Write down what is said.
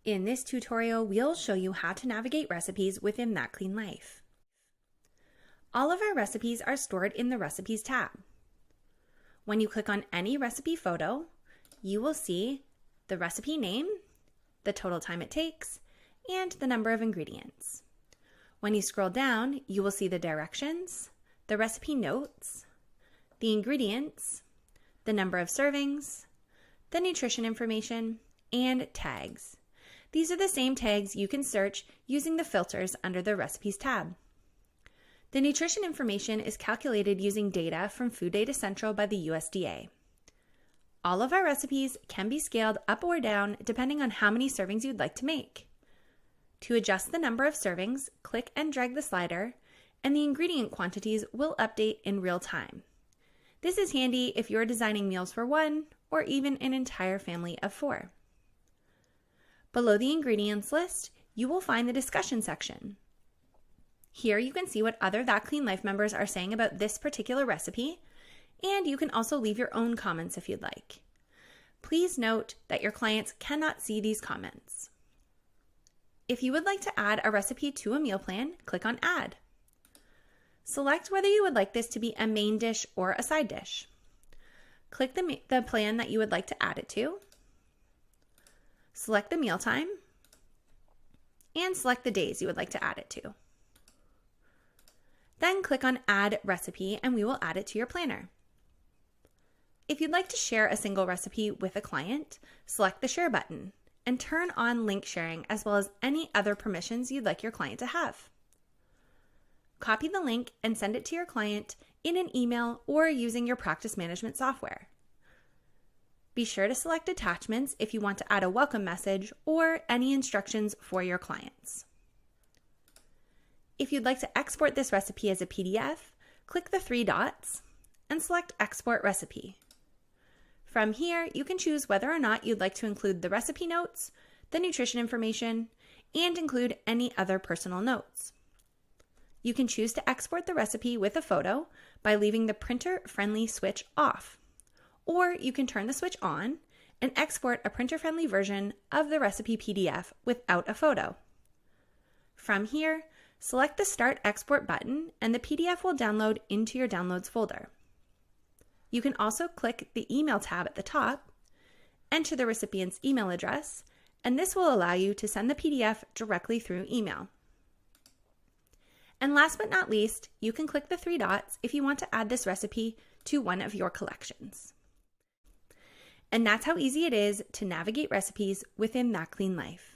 In this tutorial, we'll show you how to navigate recipes within That Clean Life. All of our recipes are stored in the Recipes tab. When you click on any recipe photo, you will see the recipe name, the total time it takes, and the number of ingredients. When you scroll down, you will see the directions, the recipe notes, the ingredients, the number of servings, the nutrition information, and tags. These are the same tags you can search using the filters under the Recipes tab. The nutrition information is calculated using data from Food Data Central by the USDA. All of our recipes can be scaled up or down depending on how many servings you'd like to make. To adjust the number of servings, click and drag the slider, and the ingredient quantities will update in real time. This is handy if you're designing meals for one or even an entire family of 4. Below the ingredients list, you will find the discussion section. Here you can see what other That Clean Life members are saying about this particular recipe, and you can also leave your own comments if you'd like. Please note that your clients cannot see these comments. If you would like to add a recipe to a meal plan, click on Add. Select whether you would like this to be a main dish or a side dish. Click the plan that you would like to add it to. Select the mealtime, and select the days you would like to add it to. Then click on Add Recipe and we will add it to your planner. If you'd like to share a single recipe with a client, select the Share button and turn on link sharing as well as any other permissions you'd like your client to have. Copy the link and send it to your client in an email or using your practice management software. Be sure to select attachments if you want to add a welcome message or any instructions for your clients. If you'd like to export this recipe as a PDF, click the 3 dots and select Export Recipe. From here, you can choose whether or not you'd like to include the recipe notes, the nutrition information, and include any other personal notes. You can choose to export the recipe with a photo by leaving the printer-friendly switch off. Or you can turn the switch on and export a printer-friendly version of the recipe PDF without a photo. From here, select the Start Export button and the PDF will download into your Downloads folder. You can also click the Email tab at the top, enter the recipient's email address, and this will allow you to send the PDF directly through email. And last but not least, you can click the 3 dots if you want to add this recipe to one of your collections. And that's how easy it is to navigate recipes within That Clean Life.